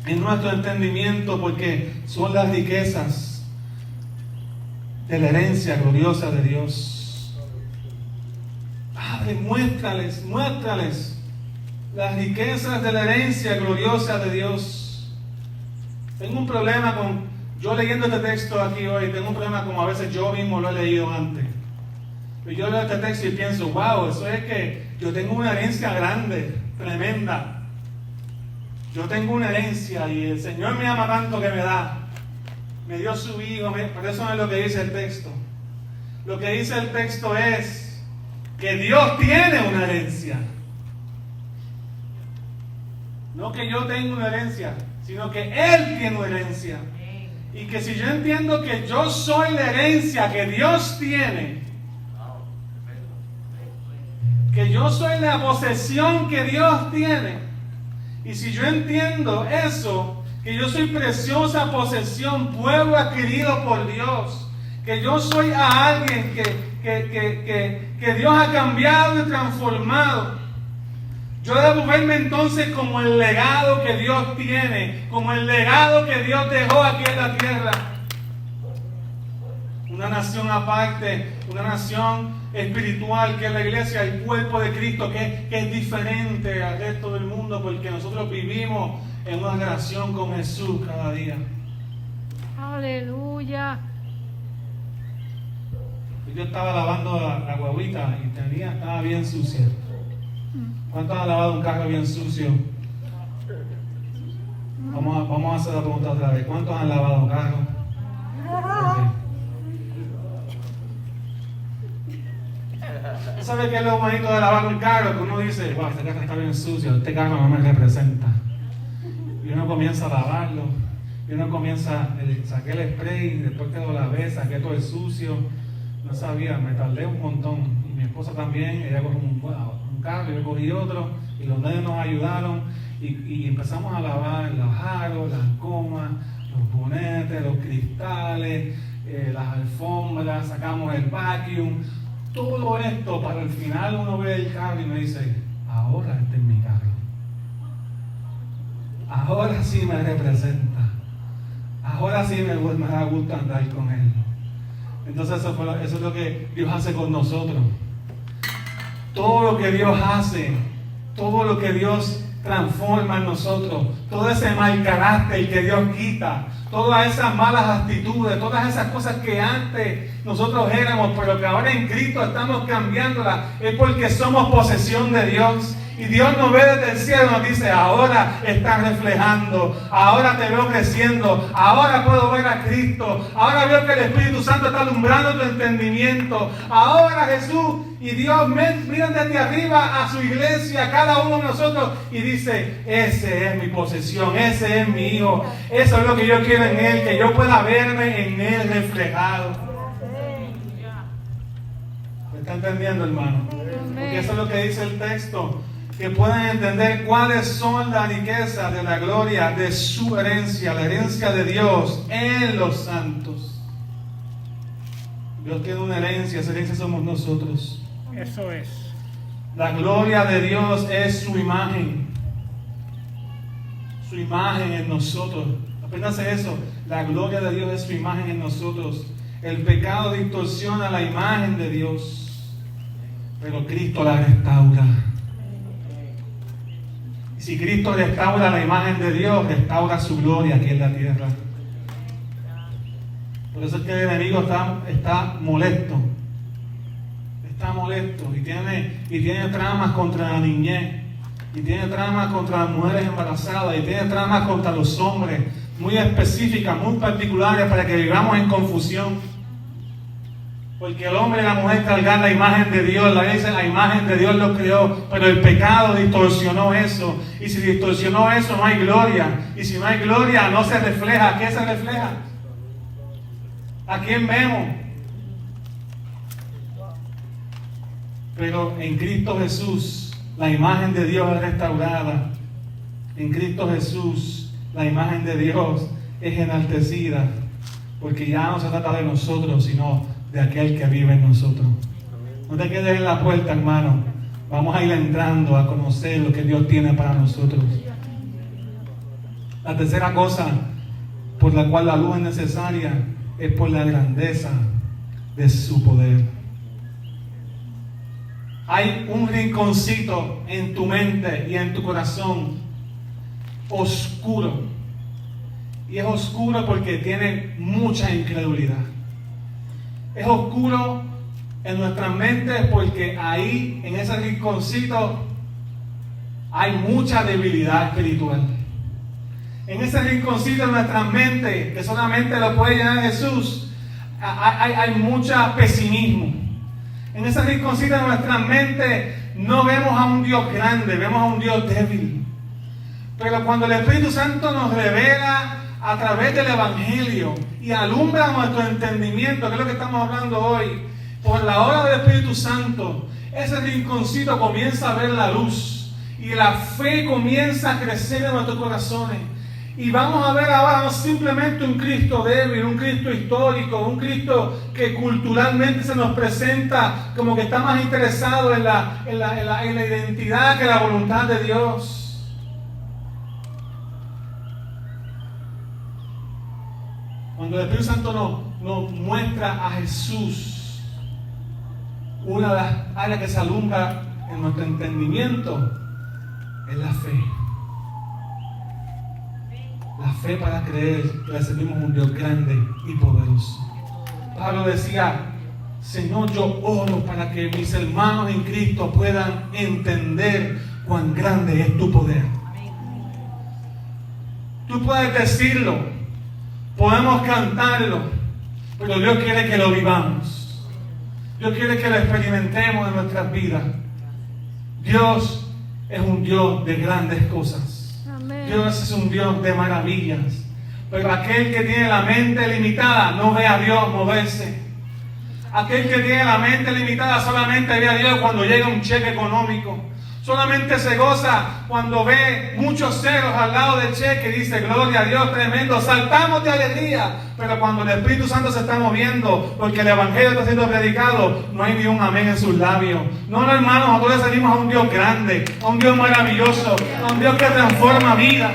en nuestro entendimiento porque son las riquezas de la herencia gloriosa de Dios. Padre, muéstrales las riquezas de la herencia gloriosa de Dios. Tengo un problema yo leyendo este texto aquí hoy, tengo un problema como a veces yo mismo lo he leído antes. Pero yo leo este texto y pienso, wow, eso es que yo tengo una herencia grande, tremenda. Yo tengo una herencia y el Señor me ama tanto que me da. Me dio su hijo, pero eso no es lo que dice el texto. Lo que dice el texto es que Dios tiene una herencia. No que yo tenga una herencia, sino que Él tiene una herencia. Y que si yo entiendo que yo soy la herencia que Dios tiene, que yo soy la posesión que Dios tiene, y si yo entiendo eso, que yo soy preciosa posesión, pueblo adquirido por Dios, que yo soy a alguien que Dios ha cambiado y transformado, yo debo verme entonces como el legado que Dios tiene, como el legado que Dios dejó aquí en la tierra. Una nación aparte, una nación espiritual que es la iglesia, el cuerpo de Cristo, que es diferente al resto del mundo, porque nosotros vivimos en una relación con Jesús cada día. Aleluya. Yo estaba lavando la guaguita y estaba bien sucia. ¿Cuántos han lavado un carro bien sucio? Vamos a hacer la pregunta otra vez. ¿Cuántos han lavado un carro? Okay. ¿Sabe qué es lo bonito de lavar un carro? Que uno dice, wow, este carro está bien sucio, este carro no me representa. Y uno comienza a lavarlo, y uno saqué el spray, después que lo lavé, saqué todo el sucio. No sabía, me tardé un montón. Y mi esposa también, ella cogió un carro, yo cogí otro, y los nenes nos ayudaron, y empezamos a lavar los aros, las gomas, los bonetes, los cristales, las alfombras, sacamos el vacuum. Todo esto para el final uno ve el carro y me dice, ahora este es mi carro. Ahora sí me representa. Ahora sí me da gusto andar con él. Entonces eso es lo que Dios hace con nosotros. Todo lo que Dios hace, todo lo que Dios transforma en nosotros, todo ese mal carácter que Dios quita, todas esas malas actitudes, todas esas cosas que antes nosotros éramos, pero que ahora en Cristo estamos cambiándolas, es porque somos posesión de Dios. Y Dios nos ve desde el cielo y nos dice, ahora estás reflejando, ahora te veo creciendo, ahora puedo ver a Cristo, ahora veo que el Espíritu Santo está alumbrando tu entendimiento, ahora Jesús y Dios miran desde arriba a su iglesia, a cada uno de nosotros y dice, ese es mi posesión, ese es mi hijo, eso es lo que yo quiero en él, que yo pueda verme en él reflejado. ¿Me está entendiendo, hermano? Porque eso es lo que dice el texto. Que puedan entender cuáles son las riquezas de la gloria de su herencia, la herencia de Dios en los santos. Dios tiene una herencia, esa herencia somos nosotros. Eso es. La gloria de Dios es su imagen. Su imagen en nosotros. Apenas eso, la gloria de Dios es su imagen en nosotros. El pecado distorsiona la imagen de Dios, pero Cristo la restaura. Y si Cristo restaura la imagen de Dios, restaura su gloria aquí en la tierra. Por eso es que el enemigo está molesto. Está molesto y tiene tramas contra la niñez, y tiene tramas contra las mujeres embarazadas, y tiene tramas contra los hombres, muy específicas, muy particulares, para que vivamos en confusión. Porque el hombre y la mujer cargan la imagen de Dios, la dice, la imagen de Dios lo creó, pero el pecado distorsionó eso, y si distorsionó eso no hay gloria, y si no hay gloria no se refleja. ¿A qué se refleja? ¿A quién vemos? Pero en Cristo Jesús la imagen de Dios es restaurada. En Cristo Jesús la imagen de Dios es enaltecida, porque ya no se trata de nosotros, sino de aquel que vive en nosotros. No te quedes en la puerta, hermano. Vamos a ir entrando a conocer lo que Dios tiene para nosotros. La tercera cosa por la cual la luz es necesaria es por la grandeza de su poder. Hay un rinconcito en tu mente y en tu corazón oscuro. Y es oscuro porque tiene mucha incredulidad. Es oscuro en nuestras mentes porque ahí, en ese rinconcito, hay mucha debilidad espiritual. En ese rinconcito de nuestras mentes, que solamente lo puede llenar Jesús, hay mucho pesimismo. En ese rinconcito de nuestras mentes no vemos a un Dios grande, vemos a un Dios débil. Pero cuando el Espíritu Santo nos revela a través del Evangelio y alumbra nuestro entendimiento, que es lo que estamos hablando hoy, por la obra del Espíritu Santo, ese rinconcito comienza a ver la luz y la fe comienza a crecer en nuestros corazones. Y vamos a ver ahora no simplemente un Cristo débil, un Cristo histórico, un Cristo que culturalmente se nos presenta como que está más interesado en la identidad que la voluntad de Dios. Cuando el Espíritu Santo nos muestra a Jesús, una de las áreas que se alumbra en nuestro entendimiento es la fe. La fe para creer que le servimos a un Dios grande y poderoso. Pablo decía: Señor, yo oro para que mis hermanos en Cristo puedan entender cuán grande es tu poder. Tú puedes decirlo, podemos cantarlo, pero Dios quiere que lo vivamos. Dios quiere que lo experimentemos en nuestras vidas. Dios es un Dios de grandes cosas. Dios es un Dios de maravillas. Pero aquel que tiene la mente limitada no ve a Dios moverse. Aquel que tiene la mente limitada solamente ve a Dios cuando llega un cheque económico. Solamente se goza cuando ve muchos ceros al lado del cheque y dice: gloria a Dios, tremendo, saltamos de alegría. Pero cuando el Espíritu Santo se está moviendo, porque el Evangelio está siendo predicado, no hay ni un amén en sus labios. No, hermanos, nosotros le servimos a un Dios grande, a un Dios maravilloso, a un Dios que transforma vidas.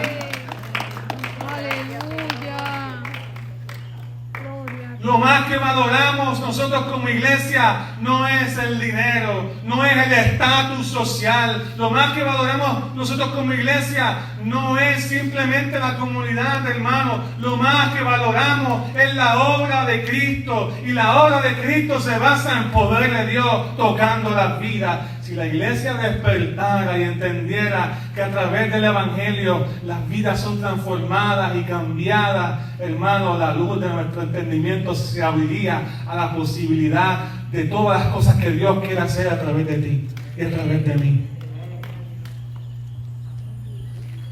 Lo más que valoramos nosotros como iglesia no es el dinero, no es el estatus social. Lo más que valoramos nosotros como iglesia no es simplemente la comunidad, hermanos. Lo más que valoramos es la obra de Cristo. Y la obra de Cristo se basa en poder de Dios tocando las vidas. Si la iglesia despertara y entendiera que a través del Evangelio las vidas son transformadas y cambiadas, hermano, la luz de nuestro entendimiento se abriría a la posibilidad de todas las cosas que Dios quiere hacer a través de ti y a través de mí.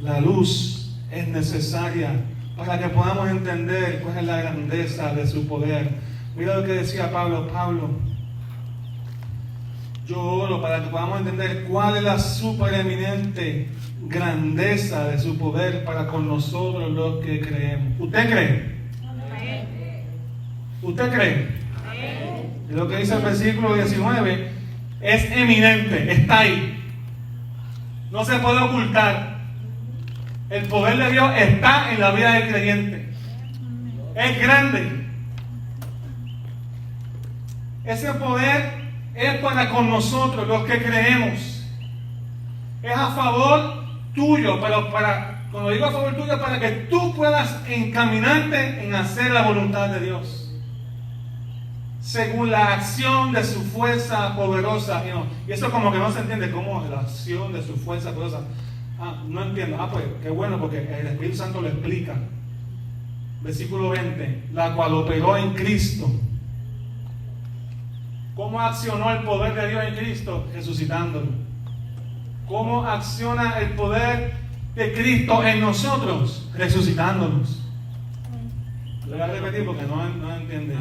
La luz es necesaria para que podamos entender cuál es la grandeza de su poder. Mira lo que decía Pablo. Yo oro para que podamos entender cuál es la supereminente grandeza de su poder para con nosotros los que creemos. ¿Usted cree? ¿Usted cree? Y lo que dice el versículo 19 es eminente, está ahí. No se puede ocultar. El poder de Dios está en la vida del creyente. Es grande. Ese poder es para con nosotros, los que creemos. Es a favor tuyo, pero cuando digo a favor tuyo, para que tú puedas encaminarte en hacer la voluntad de Dios, según la acción de su fuerza poderosa. Y eso como que no se entiende, como la acción de su fuerza poderosa. No entiendo. Pues qué bueno, porque el Espíritu Santo lo explica. Versículo 20, la cual operó en Cristo. ¿Cómo accionó el poder de Dios en Cristo? Resucitándolo. ¿Cómo acciona el poder de Cristo en nosotros? Resucitándonos. Lo voy a repetir porque no entiende.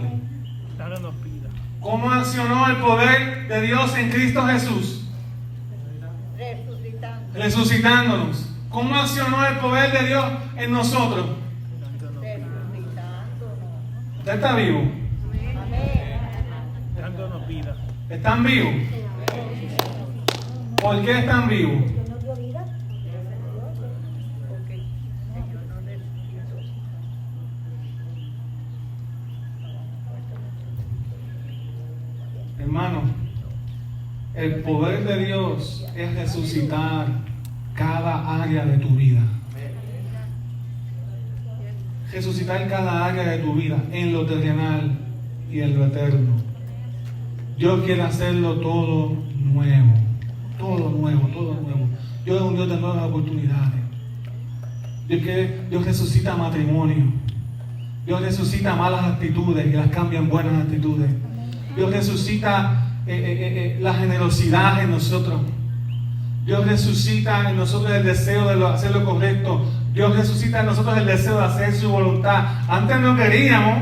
Dándonos vida. ¿Cómo accionó el poder de Dios en Cristo Jesús? Resucitándonos. ¿Cómo accionó el poder de Dios en nosotros? ¿Usted está vivo? Dándonos vida. ¿Están vivos? ¿Por qué están vivos? Hermano, el poder de Dios es resucitar cada área de tu vida. Resucitar cada área de tu vida, en lo terrenal y en lo eterno. Dios quiere hacerlo todo nuevo. Todo nuevo, todo nuevo. Dios es un Dios de nuevas oportunidades. Dios resucita matrimonio. Dios resucita malas actitudes y las cambia en buenas actitudes. Dios resucita la generosidad en nosotros. Dios resucita en nosotros el deseo de hacer lo correcto. Dios resucita en nosotros el deseo de hacer su voluntad. Antes no queríamos,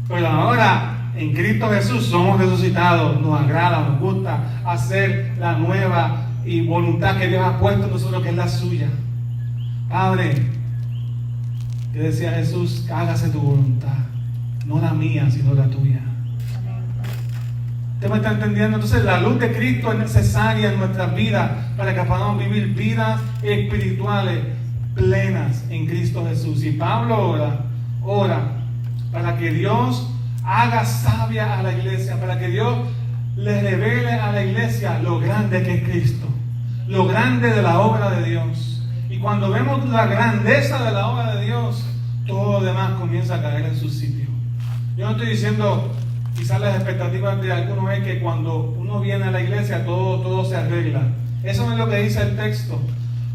pero ahora en Cristo Jesús somos resucitados. Nos agrada, nos gusta hacer la nueva y voluntad que Dios ha puesto en nosotros, que es la suya. Padre, que decía Jesús, hágase tu voluntad, no la mía, sino la tuya. ¿Usted me está entendiendo? Entonces la luz de Cristo es necesaria en nuestras vidas para que podamos vivir vidas espirituales plenas en Cristo Jesús. Y Pablo ora para que Dios haga sabia a la iglesia, para que Dios le revele a la iglesia lo grande que es Cristo, lo grande de la obra de Dios. Y cuando vemos la grandeza de la obra de Dios, todo lo demás comienza a caer en su sitio. Yo no estoy diciendo, quizás las expectativas de algunos es que cuando uno viene a la iglesia todo se arregla. Eso no es lo que dice el texto.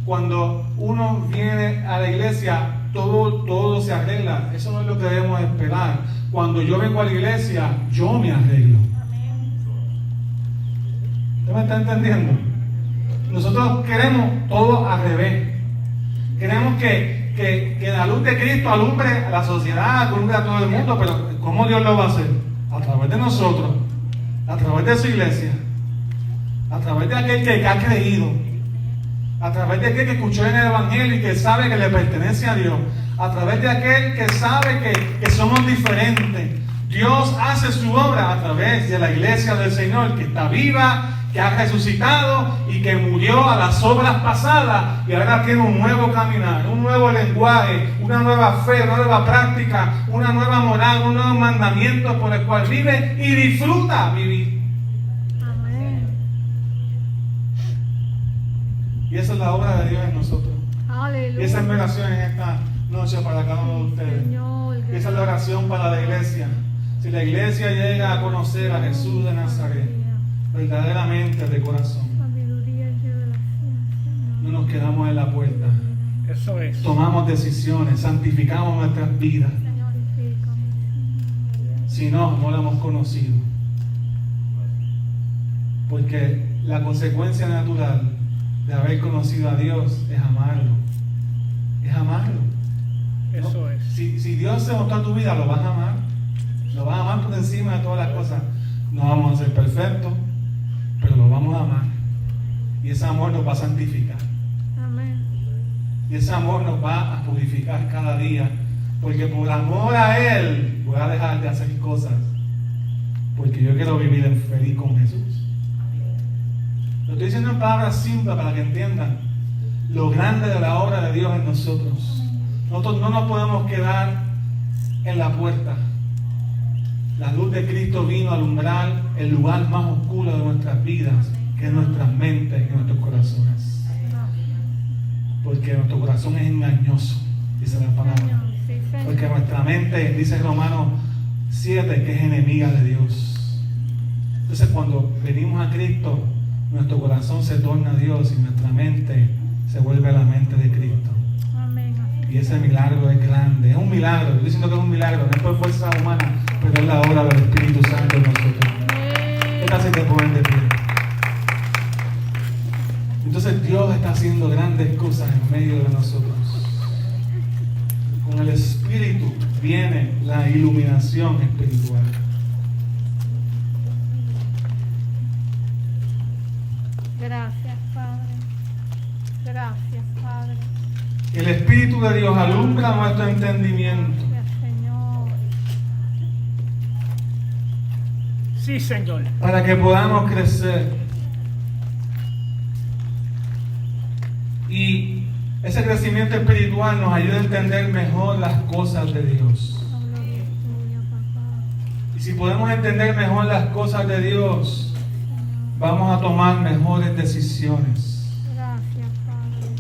Cuando uno viene a la iglesia todo se arregla. Eso no es lo que debemos esperar. Cuando yo vengo a la iglesia, yo me arreglo. ¿Usted me está entendiendo? Nosotros queremos todo al revés. Queremos que la luz de Cristo alumbre a la sociedad, alumbre a todo el mundo, pero ¿cómo Dios lo va a hacer? A través de nosotros, a través de su iglesia, a través de aquel que ha creído, a través de aquel que escuchó en el Evangelio y que sabe que le pertenece a Dios, a través de aquel que sabe que somos diferentes. Dios hace su obra a través de la iglesia del Señor, que está viva, que ha resucitado y que murió a las obras pasadas y ahora tiene un nuevo caminar, un nuevo lenguaje, una nueva fe, una nueva práctica, una nueva moral, un nuevo mandamiento por el cual vive y disfruta vivir. Amén. Y esa es la obra de Dios en nosotros. Aleluya. Y esa es mi oración en esta noche para cada uno de ustedes. Señor, Y esa es la oración para la iglesia. Si la iglesia llega a conocer a Jesús de Nazaret verdaderamente de corazón, sabiduría y revelación, Señor. no nos quedamos en la puerta. Eso es. Tomamos decisiones, santificamos nuestras vidas. Santifícame, Señor. Si no, no la hemos conocido. Porque la consecuencia natural de haber conocido a Dios es amarlo. Es amarlo. ¿No? Eso es. Si Dios se mostró a tu vida, lo vas a amar. Lo vas a amar por encima de todas las cosas. No vamos a ser perfectos, pero lo vamos a amar. Y ese amor nos va a santificar. Amén. Y ese amor nos va a purificar cada día. Porque por amor a Él voy a dejar de hacer cosas. Porque yo quiero vivir en feliz con Jesús. Lo estoy diciendo en palabras simples para que entiendan lo grande de la obra de Dios en nosotros. Nosotros no nos podemos quedar en la puerta. La luz de Cristo vino a alumbrar el lugar más oscuro de nuestras vidas, que es nuestras mentes y nuestros corazones. Porque nuestro corazón es engañoso, dice la palabra. Porque nuestra mente, dice Romanos 7, que es enemiga de Dios. Entonces cuando venimos a Cristo, nuestro corazón se torna a Dios y nuestra mente se vuelve la mente de Cristo. Y ese milagro es grande, es un milagro. Estoy diciendo que es un milagro, no es por fuerza humana, pero es la obra del Espíritu Santo en nosotros. ¿Qué tal si te ponen de pie? Entonces Dios está haciendo grandes cosas en medio de nosotros. Con el Espíritu viene la iluminación espiritual. Gracias, Padre. Gracias, Padre. El Espíritu de Dios alumbra nuestro entendimiento. Gracias, Señor. Sí, Señor. Para que podamos crecer. Y ese crecimiento espiritual nos ayuda a entender mejor las cosas de Dios. La gloria es tuya, papá. Y si podemos entender mejor las cosas de Dios, vamos a tomar mejores decisiones. Gracias, Padre.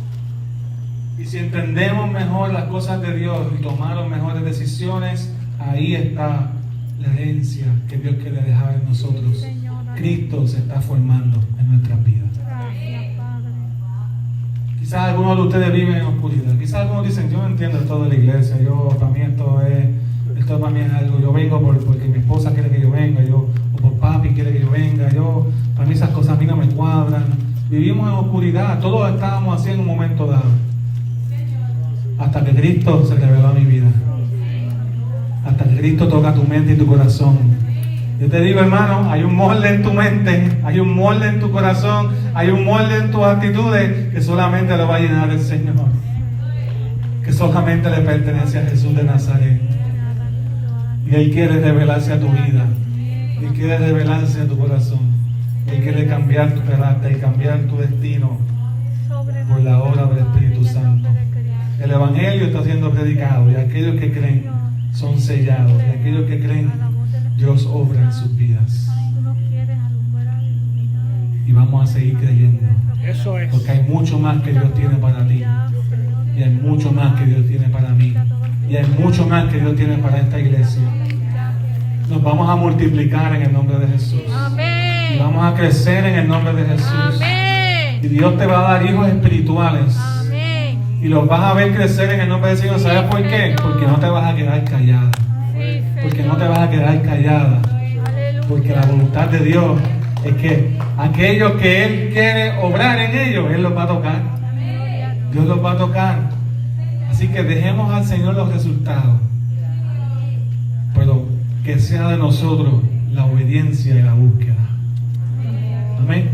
Y si entendemos mejor las cosas de Dios y tomamos mejores decisiones, ahí está la herencia que Dios quiere dejar en nosotros. Cristo se está formando en nuestras vidas. Gracias, Padre. Quizás algunos de ustedes viven en oscuridad. Quizás algunos dicen, yo no entiendo esto de la iglesia. Para mí esto para mí es algo. Yo vengo porque mi esposa quiere que yo venga, o por papi quiere que yo venga. Para mí esas cosas a mí no me cuadran. Vivimos en oscuridad. Todos estábamos así en un momento dado. Hasta que Cristo se reveló a mi vida. Hasta que Cristo toca tu mente y tu corazón. Yo te digo, hermano, hay un molde en tu mente, hay un molde en tu corazón, hay un molde en tus actitudes que solamente lo va a llenar el Señor. Que solamente le pertenece a Jesús de Nazaret. Y Él quiere revelarse a tu vida. Él quiere revelarse a tu corazón. Él quiere cambiar tu carácter y cambiar tu destino por la obra del Espíritu Santo. El Evangelio está siendo predicado y aquellos que creen son sellados. Y aquellos que creen, Dios obra en sus vidas. Y vamos a seguir creyendo. Eso es. Porque hay mucho más que Dios tiene para ti. Y hay mucho más que Dios tiene para mí. Y hay mucho más que Dios tiene para esta iglesia. Nos vamos a multiplicar en el nombre de Jesús. Amén. Y vamos a crecer en el nombre de Jesús. Amén. Y Dios te va a dar hijos espirituales. Amén. Y los vas a ver crecer en el nombre del Señor. ¿Sabes por qué? Porque no te vas a quedar callada. Porque no te vas a quedar callada. Porque la voluntad de Dios es que aquellos que Él quiere obrar en ellos, Él los va a tocar. Dios los va a tocar. Así que dejemos al Señor los resultados. Pero que sea de nosotros la obediencia y la búsqueda. Amén.